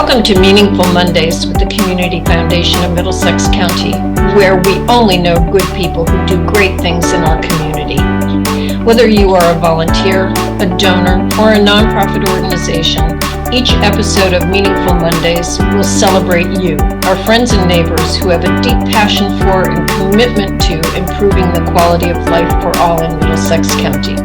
Welcome to Meaningful Mondays with the Community Foundation of Middlesex County, where we only know good people who do great things in our community. Whether you are a volunteer, a donor, or a nonprofit organization, each episode of Meaningful Mondays will celebrate you, our friends and neighbors who have a deep passion for and commitment to improving the quality of life for all in Middlesex County.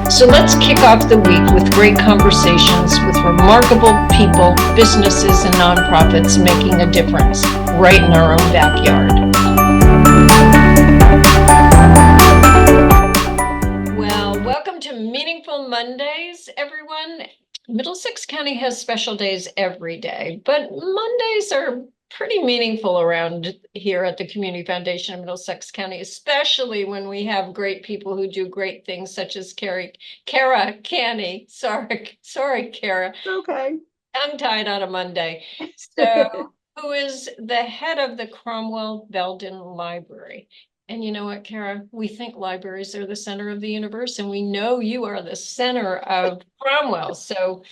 So let's kick off the week with great conversations with remarkable people, businesses, and nonprofits making a difference right in our own backyard. Well, welcome to Meaningful Mondays, everyone. Middlesex County has special days every day, but Mondays are pretty meaningful around here at the Community Foundation of Middlesex County, especially when we have great people who do great things, such as Kara Canney. Sorry, Kara. Okay. Tongue-tied on a Monday. So, who is the head of the Cromwell Belden Library. And you know what, Kara? We think libraries are the center of the universe, and we know you are the center of Cromwell. So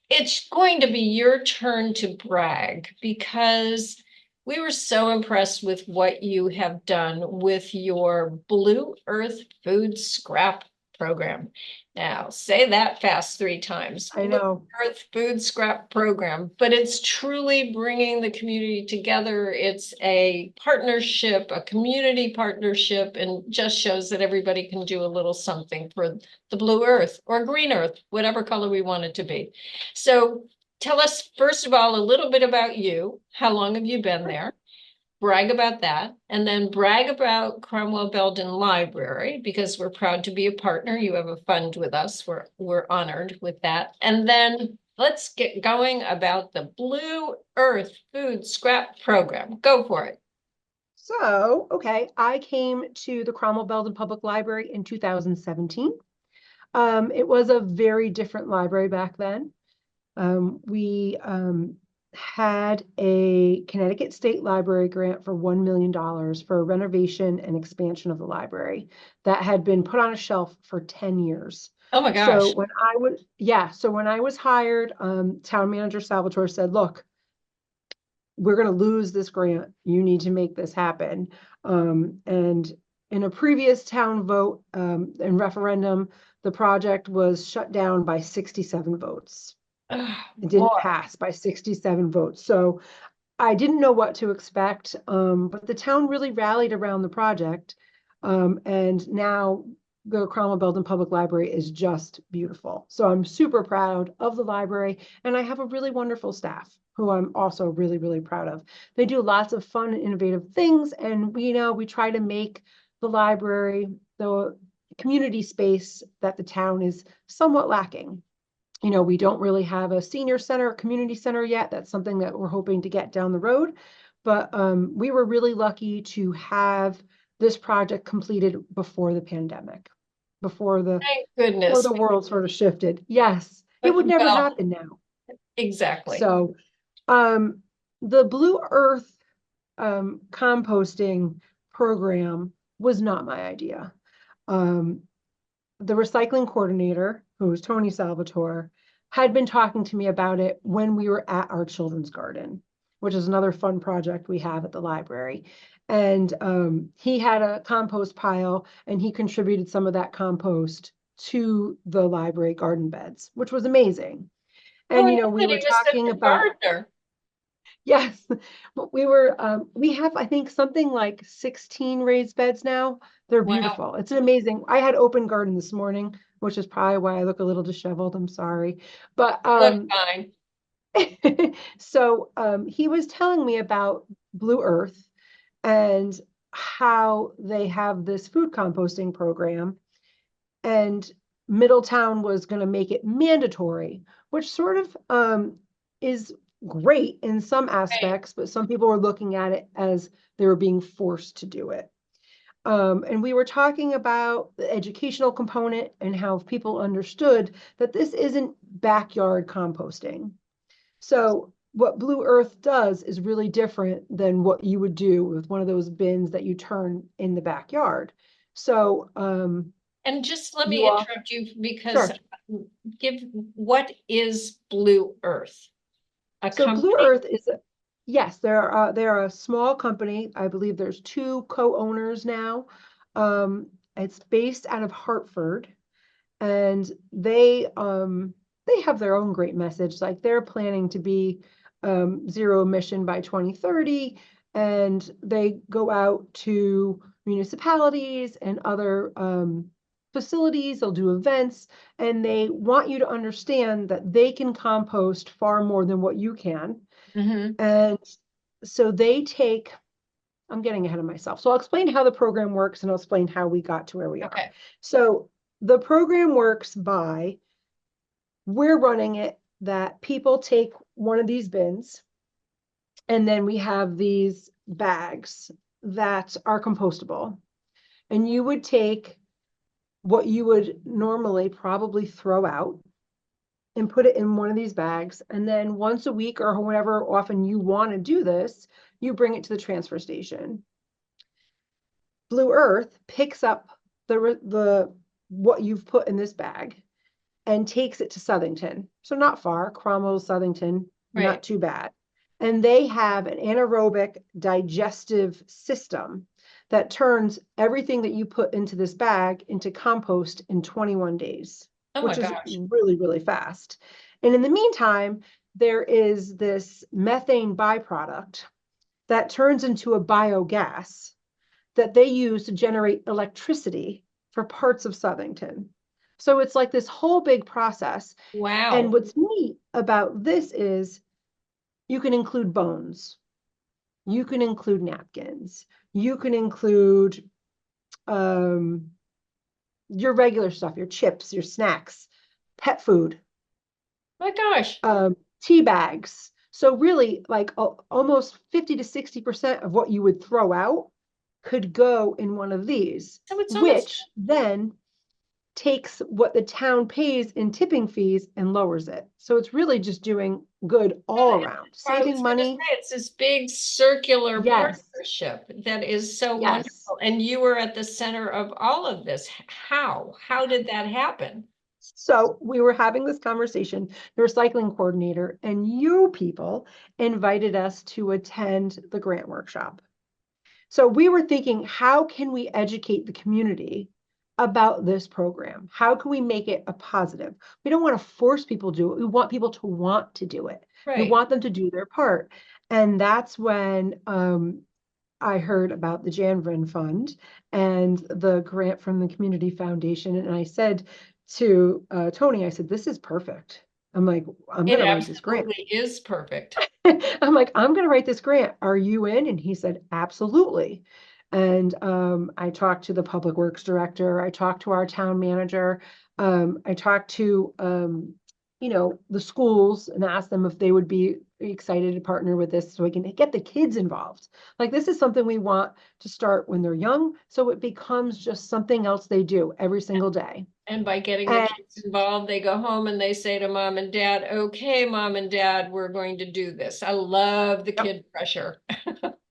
it's going to be your turn to brag, because we were so impressed with what you have done with your Blue Earth Food Scrap Program. Now, say that fast 3 times. I know. Blue Earth Food Scrap Program, but it's truly bringing the community together. It's a partnership, a community partnership, and just shows that everybody can do a little something for the Blue Earth or Green Earth, whatever color we want it to be. So tell us, first of all, a little bit about you. How long have you been there? Brag about that, and then brag about Cromwell Belden Library, because we're proud to be a partner. You have a fund with us. We're honored with that. And then let's get going about the Blue Earth Food Scrap Program. Go for it. So, okay, I came to the Cromwell Belden Public Library in 2017. It was a very different library back then. We had a Connecticut State Library grant for $1 million for renovation and expansion of the library that had been put on a shelf for 10 years. Oh my gosh. So when I was hired, town manager Salvatore said, look, we're going to lose this grant. You need to make this happen. And in a previous town vote and referendum, the project was shut down by 67 votes. It didn't pass by 67 votes. So I didn't know what to expect, but the town really rallied around the project. And now the Cromwell Belden Public Library is just beautiful. So I'm super proud of the library, and I have a really wonderful staff who I'm also really, really proud of. They do lots of fun and innovative things, and we try to make the library the community space that the town is somewhat lacking. We don't really have a senior center, community center yet. That's something that we're hoping to get down the road. But we were really lucky to have this project completed before the pandemic, before the world sort of shifted. Yes, it would never happen now. Exactly. So the Blue Earth composting program was not my idea. The recycling coordinator, who was Tony Salvatore, had been talking to me about it when we were at our children's garden, which is another fun project we have at the library. And he had a compost pile, and he contributed some of that compost to the library garden beds, which was amazing. And, we were talking about... Gardener. Yes, but we have, I think, something like 16 raised beds now. They're beautiful. Wow. It's amazing. I had open garden this morning, which is probably why I look a little disheveled. I'm sorry. But look fine. So he was telling me about Blue Earth and how they have this food composting program, and Middletown was going to make it mandatory, which sort of is great in some aspects, but some people were looking at it as they were being forced to do it. And we were talking about the educational component and how people understood that this isn't backyard composting. So what Blue Earth does is really different than what you would do with one of those bins that you turn in the backyard. So and just let me interrupt you, because what is Blue Earth? A So Blue company? Earth is yes, they're a small company. I believe there's two co-owners now. It's based out of Hartford, and they have their own great message. Like they're planning to be zero emission by 2030, and they go out to municipalities and other facilities. They'll do events, and they want you to understand that they can compost far more than what you can. Mm-hmm. And so they take, I'm getting ahead of myself. So I'll explain how the program works and I'll explain how we got to where we are. Okay. So the program works by, we're running it that people take one of these bins, and then we have these bags that are compostable. And you would take what you would normally probably throw out and put it in one of these bags. And then once a week or whenever often you want to do this, you bring it to the transfer station. Blue Earth picks up the what you've put in this bag and takes it to Southington. So not far, Cromwell, Southington, Right. not too bad. And they have an anaerobic digestive system that turns everything that you put into this bag into compost in 21 days, Oh my which is gosh. really, really fast. And in the meantime, there is this methane byproduct that turns into a biogas that they use to generate electricity for parts of Southington. So it's like this whole big process. And Wow. what's neat about this is you can include bones, you can include napkins, you can include um, your regular stuff, your chips, your snacks, pet food, My gosh. tea bags. So really like almost 50 to 60% of what you would throw out could go in one of these, So it's almost, which then takes what the town pays in tipping fees and lowers it. So it's really just doing good all around, I was saving gonna money. say, it's this big circular Yes, partnership that is so yes. wonderful. And you were at the center of all of this. How? How did that happen? So we were having this conversation, the recycling coordinator and you people invited us to attend the grant workshop. So we were thinking, how can we educate the community about this program? How can we make it a positive? We don't want to force people to do it. We want people to want to do it. We Right. want them to do their part. And that's when I heard about the Janvrin Fund and the grant from the Community Foundation. And I said to Tony, I said, this is perfect. I'm like, I'm It going to write this grant. absolutely is perfect. I'm like, I'm going to write this grant. Are you in? And he said, absolutely. And I talked to the public works director. I talked to our town manager. I talked to, the schools and asked them if they would be excited to partner with this so we can get the kids involved. Like this is something we want to start when they're young, so it becomes just something else they do every single day. And by getting the And kids involved, they go home and they say to mom and dad, okay, mom and dad, we're going to do this. I love the yep, kid pressure.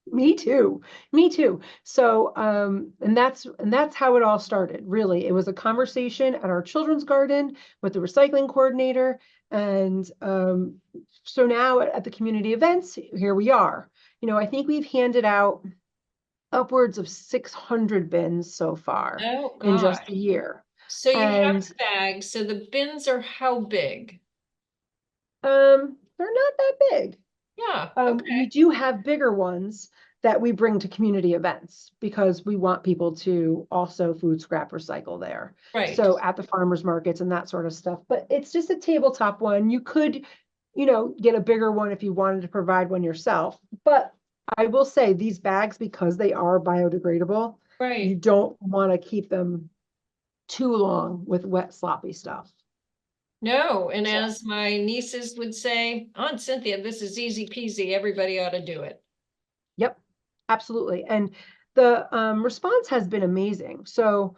me too. Me too. So, and that's how it all started. Really, it was a conversation at our children's garden with the recycling coordinator, and so now at the community events, here we are. I think we've handed out upwards of 600 bins so far Oh in just God. a year, So you have and bags. So the bins are how big? they're not that big. Yeah. We Okay. do have bigger ones that we bring to community events because we want people to also food scrap recycle there. Right. So at the farmers markets and that sort of stuff, but it's just a tabletop one. You could, get a bigger one if you wanted to provide one yourself. But I will say these bags, because they are biodegradable, you Right. don't want to keep them too long with wet, sloppy stuff. No. And So, as my nieces would say, Aunt Cynthia, this is easy peasy. Everybody ought to do it. yep, absolutely. And the response has been amazing. So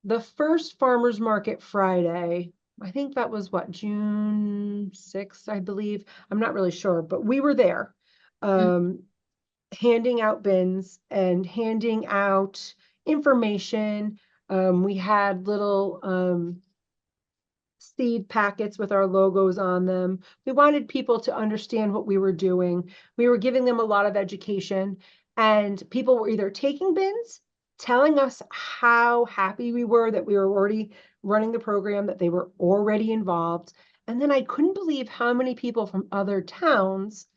the first farmers market Friday, I think that was what, June 6th, I believe. I'm not really sure, but we were there, Mm. um, handing out bins and handing out information. We had little seed packets with our logos on them. We wanted people to understand what we were doing. We were giving them a lot of education, and people were either taking bins, telling us how happy we were that we were already running the program, that they were already involved. And then I couldn't believe how many people from other towns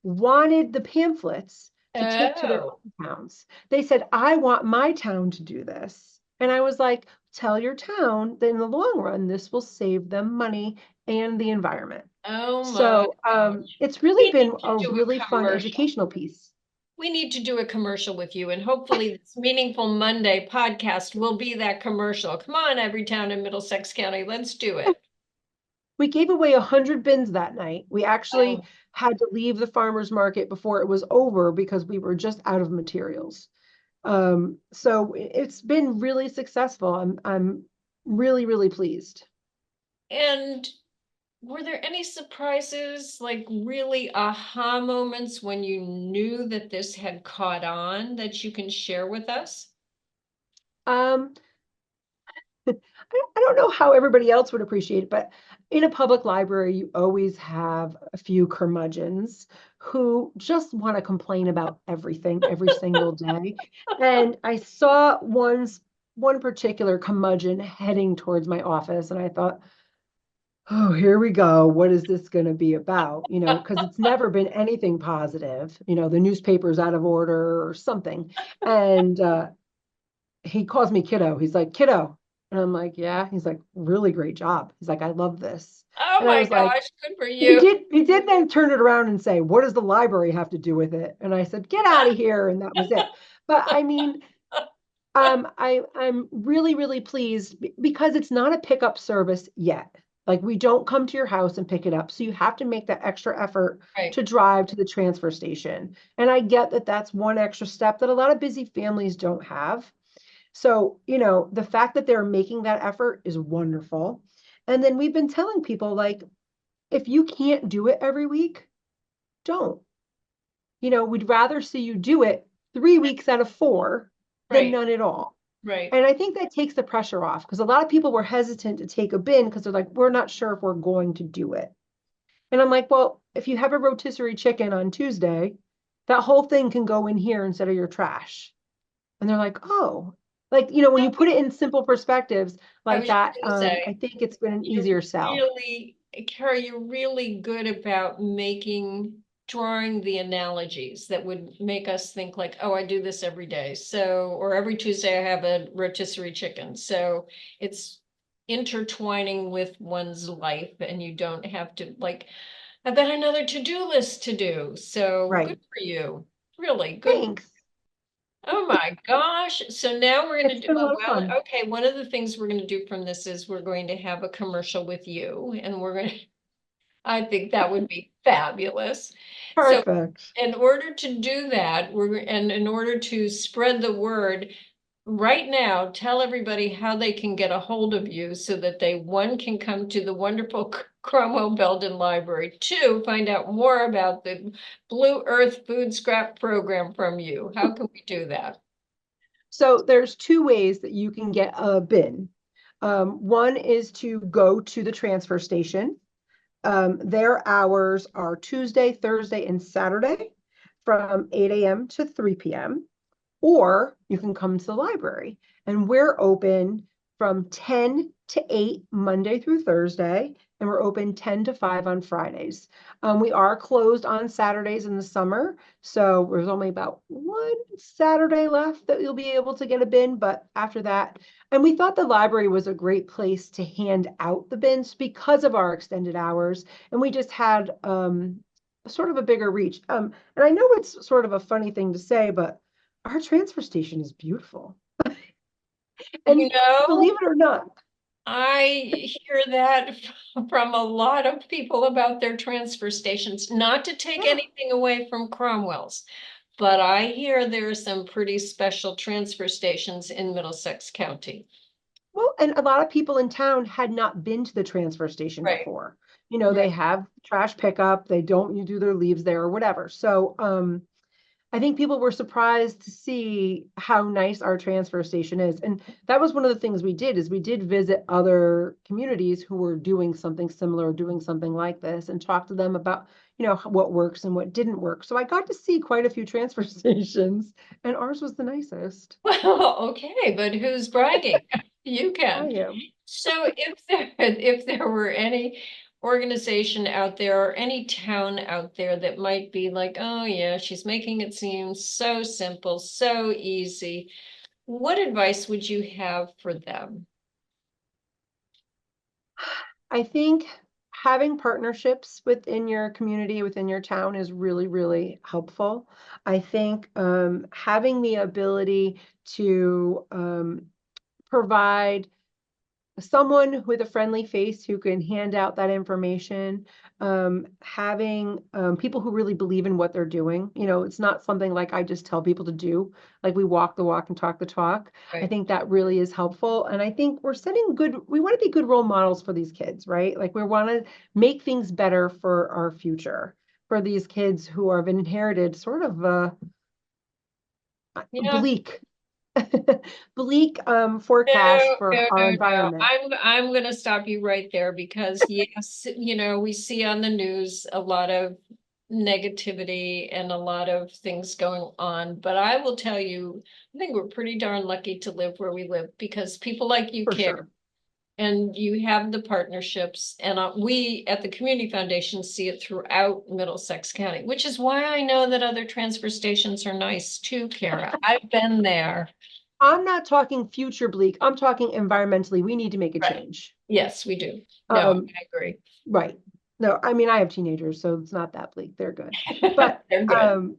wanted the pamphlets to take to their Oh, own towns. They said, I want my town to do this. And I was like, tell your town that in the long run, this will save them money and the environment. oh my So gosh. it's really We been need to a do a really fun commercial. educational piece. We need to do a commercial with you, and hopefully this Meaningful Monday podcast will be that commercial. Come on, every town in Middlesex County, let's do it. We gave away 100 bins that night. We actually Oh, had to leave the farmer's market before it was over because we were just out of materials. So it's been really successful. I'm really, really pleased. and were there any surprises, like really aha moments when you knew that this had caught on that you can share with us? Um, I don't know how everybody else would appreciate it, but in a public library, you always have a few curmudgeons who just want to complain about everything every single day. And I saw one particular curmudgeon heading towards my office, and I thought, oh, here we go. What is this going to be about? Because it's never been anything positive. The newspaper's out of order or something. And he calls me kiddo. He's like, kiddo. And I'm like, yeah. He's like, really great job. He's like, I love this. Oh And I my was like, gosh, good for he you. did, he did then turn it around and say, what does the library have to do with it? And I said, get out of here. And that was it. But I mean, I'm really, really pleased because it's not a pickup service yet. Like we don't come to your house and pick it up. So you have to make that extra effort Right. to drive to the transfer station. And I get that that's one extra step that a lot of busy families don't have. So, the fact that they're making that effort is wonderful. And then we've been telling people like, if you can't do it every week, don't. We'd rather see you do it 3 weeks out of 4 than Right. none at all. Right. And I think that takes the pressure off because a lot of people were hesitant to take a bin because they're like, we're not sure if we're going to do it. And I'm like, well, if you have a rotisserie chicken on Tuesday, that whole thing can go in here instead of your trash. And they're like, oh, like, when you put it in simple perspectives I like was just that, gonna say, I think it's been an you're easier sell. really, Kara, you're really good about drawing the analogies that would make us think like, oh, I do this every day. So, or every Tuesday I have a rotisserie chicken. So it's intertwining with one's life and you don't have to like, I've got another to-do list to do. So good Right. for you. Really good. Thanks. Oh my gosh. So now we're going It's to do, been a lot of well, fun. okay. One of the things we're going to do from this is we're going to have a commercial with you and we're going to, I think that would be fabulous. So Perfect. in order to do that, and in order to spread the word, right now, tell everybody how they can get a hold of you so that they, one, can come to the wonderful Cromwell Belden Library, two, find out more about the Blue Earth Food Scrap Program from you. How can we do that? So there's two ways that you can get a bin. One is to go to the transfer station. Their hours are Tuesday, Thursday, and Saturday from 8 a.m. to 3 p.m. Or you can come to the library, and we're open from 10 to 8 Monday through Thursday, and we're open 10 to 5 on Fridays. We are closed on Saturdays in the summer, so there's only about one Saturday left that you'll be able to get a bin, but after that, and we thought the library was a great place to hand out the bins because of our extended hours, and we just had sort of a bigger reach. And I know it's sort of a funny thing to say, but our transfer station is beautiful. You And know, believe it or not, I hear that from a lot of people about their transfer stations, not to take yeah. anything away from Cromwell's, but I hear there are some pretty special transfer stations in Middlesex County. Well, and a lot of people in town had not been to the transfer station Right, before. right. They have trash pickup, they don't you do their leaves there or whatever. So I think people were surprised to see how nice our transfer station is. And that was one of the things we did, is we did visit other communities who were doing something similar, doing something like this, and talk to them about, you know, what works and what didn't work. So I got to see quite a few transfer stations, and ours was the nicest. Well, okay, but who's bragging? You I can. am. So if there were any organization out there or any town out there that might be like, oh yeah, she's making it seem so simple, so easy, what advice would you have for them? I think having partnerships within your community, within your town is really, really helpful. I think having the ability to provide someone with a friendly face who can hand out that information, having people who really believe in what they're doing. You know, it's not something like I just tell people to do, like we walk the walk and talk the talk. I Right. think that really is helpful. And I think we're setting good, we want to be good role models for these kids, right? Like we want to make things better for our future, for these kids who have inherited sort of Yeah. bleak, bleak forecast No, for no, our no, no. environment. I'm gonna stop you right there because yes, we see on the news a lot of negativity and a lot of things going on. But I will tell you, I think we're pretty darn lucky to live where we live because people like you For care sure. and you have the partnerships. And we at the Community Foundation see it throughout Middlesex County, which is why I know that other transfer stations are nice too, Kara. I've been there. I'm not talking future bleak. I'm talking environmentally. We need to make a Right. change. Yes, we do. No, Um, I agree. right. No, I mean, I have teenagers, so it's not that bleak. They're good. But They're good.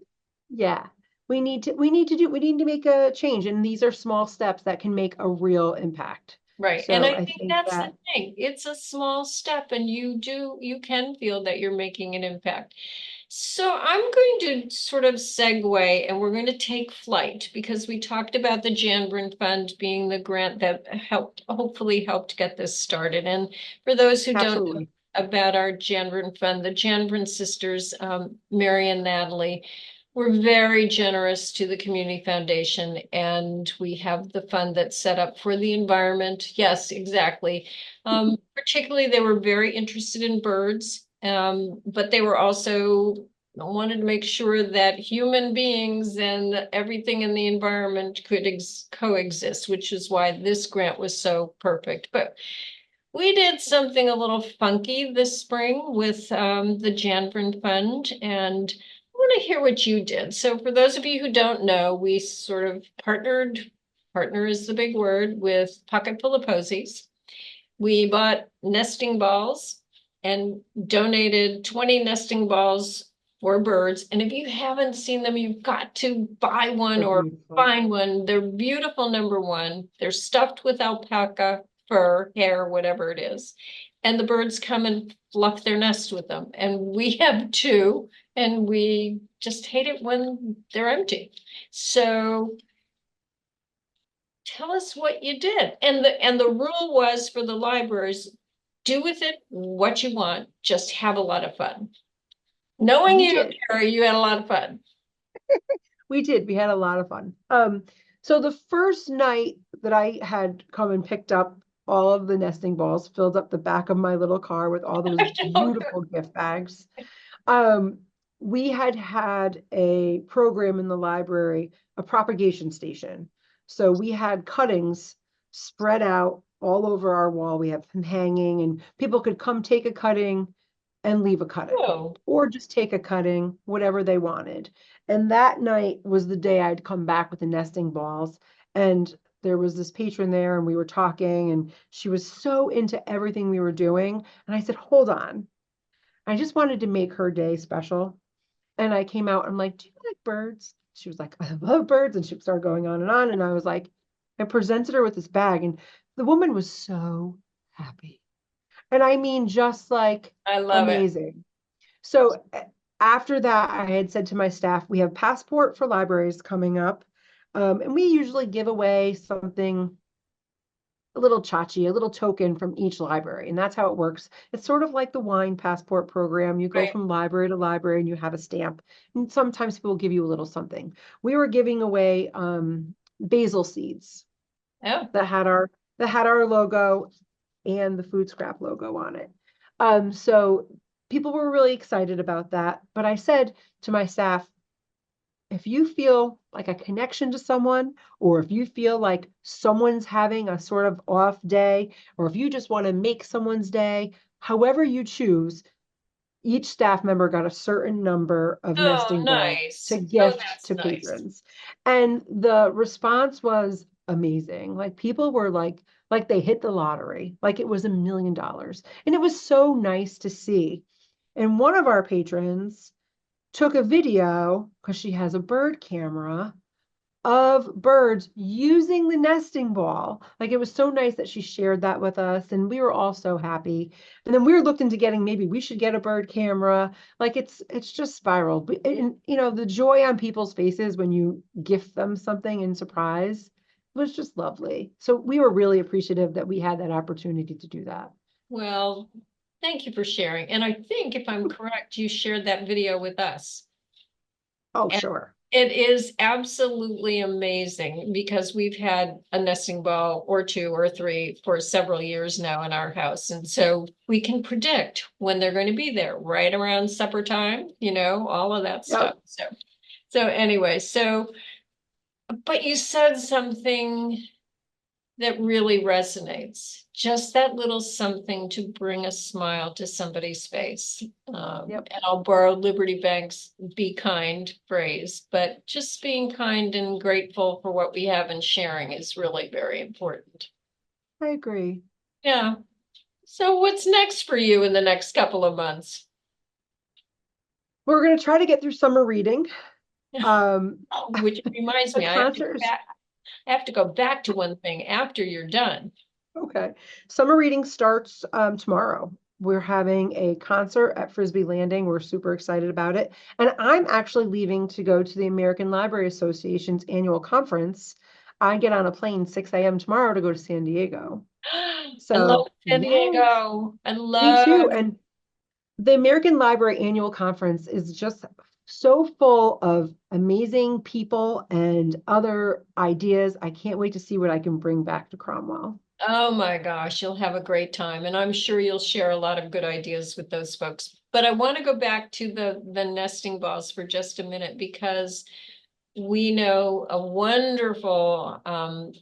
yeah, we need to make a change. And these are small steps that can make a real impact. Right. And So I I think think that's the that thing. It's a small step and you can feel that you're making an impact. So I'm going to sort of segue and we're going to take flight because we talked about the Janvrin Fund being the grant that hopefully helped get this started. And for those who don't know absolutely. about our Janvrin Fund, the Janvrin sisters, Mary and Natalie, we're very generous to the Community Foundation, and we have the fund that's set up for the environment. Yes, exactly. Particularly, they were very interested in birds, but they were also wanted to make sure that human beings and everything in the environment could coexist, which is why this grant was so perfect. But we did something a little funky this spring with the Janvrin Fund, and I want to hear what you did. So for those of you who don't know, we sort of partner is the big word, with Pocketful of Posies. We bought nesting balls and donated 20 nesting balls for birds. And if you haven't seen them, you've got to buy one They're or beautiful. find one. They're beautiful, number one. They're stuffed with alpaca fur, hair, whatever it is. And the birds come and fluff their nest with them. And we have two, and we just hate it when they're empty. So tell us what you did. And the rule was for the libraries, do with it what you want, just have a lot of fun. Knowing We you, did. Carrie, you had a lot of fun. We did. We had a lot of fun. So the first night that I had come and picked up all of the nesting balls, filled up the back of my little car with all those beautiful gift bags. Um, we had a program in the library, a propagation station. So we had cuttings spread out all over our wall. We have them hanging, and people could come take a cutting and leave a cutting, Oh, or just take a cutting, whatever they wanted. And that night was the day I'd come back with the nesting balls. And there was this patron there, and we were talking, and she was so into everything we were doing. And I said, hold on. I just wanted to make her day special. And I came out, I'm like, do you like birds? She was like, I love birds. And she started going on. And I was like, I presented her with this bag, and the woman was so happy. And I mean, just like I love it. amazing. So after that, I had said to my staff, we have Passport for Libraries coming up. And we usually give away something a little tchotchke, a little token from each library. And that's how it works. It's sort of like the wine passport program. You go Right. from library to library and you have a stamp. And sometimes people give you a little something. We were giving away basil seeds Oh, that had our logo and the food scrap logo on it. So people were really excited about that. But I said to my staff, if you feel like a connection to someone, or if you feel like someone's having a sort of off day, or if you just want to make someone's day, however you choose, each staff member got a certain number of oh, nesting balls nice. to Oh, gift that's to nice. patrons. And the response was amazing. Like people were like they hit the lottery, like it was $1 million. And it was so nice to see. And one of our patrons took a video, because she has a bird camera, of birds using the nesting ball. Like it was so nice that she shared that with us, and we were all so happy. And then we were looked into getting, maybe we should get a bird camera. Like it's just spiraled. And you know, the joy on people's faces when you gift them something in surprise was just lovely. So we were really appreciative that we had that opportunity to do that. Well, thank you for sharing. And I think if I'm correct, you shared that video with us. Oh, And sure. it is absolutely amazing because we've had a nesting ball or two or three for several years now in our house. And so we can predict when they're going to be there, right around supper time, you know, all of that Yep. stuff. So anyway, but you said something that really resonates. Just that little something to bring a smile to somebody's face. Yep. And I'll borrow Liberty Bank's "be kind" phrase, but just being kind and grateful for what we have and sharing is really very important. I agree. Yeah. So what's next for you in the next couple of months? We're going to try to get through summer reading. Which reminds The me, concerts. I have to go back to one thing after you're done. Okay. Summer reading starts tomorrow. We're having a concert at Frisbee Landing. We're super excited about it. And I'm actually leaving to go to the American Library Association's annual conference. I get on a plane 6 a.m. tomorrow to go to San Diego. I So love San yes, Diego. I me too. love. And the American Library Annual Conference is just so full of amazing people and other ideas. I can't wait to see what I can bring back to Cromwell. Oh my gosh, you'll have a great time. And I'm sure you'll share a lot of good ideas with those folks. But I want to go back to the nesting balls for just a minute, because we know a wonderful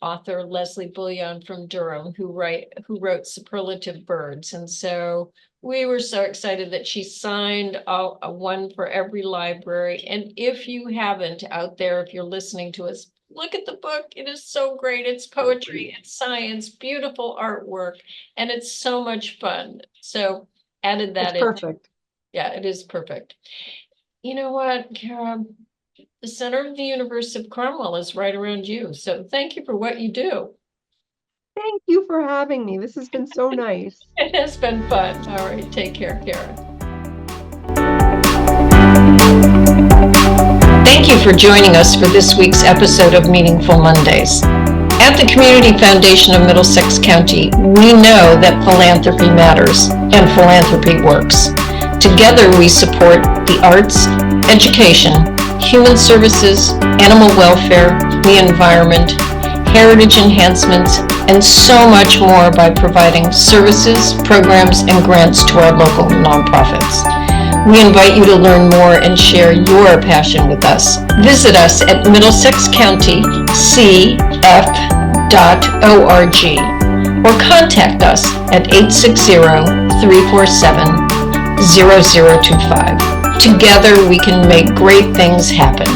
author, Leslie Bullion from Durham, who wrote Superlative Birds. And so we were so excited that she signed a one for every library. And if you haven't out there, if you're listening to us, look at the book. It is so great. It's poetry, it's science, beautiful artwork, and it's so much fun. So added that It's in. perfect. Yeah, it is perfect. You know what, Kara? The center of the universe of Cromwell is right around you. So thank you for what you do. Thank you for having me. This has been so nice. It has been fun. All right, take care, Kara. Thank you for joining us for this week's episode of Meaningful Mondays. At the Community Foundation of Middlesex County, we know that philanthropy matters and philanthropy works. Together, we support the arts, education, human services, animal welfare, the environment, heritage enhancements, and so much more by providing services, programs, and grants to our local nonprofits. We invite you to learn more and share your passion with us. Visit us at middlesexcountycf.org or contact us at 860-347-0025. Together we can make great things happen.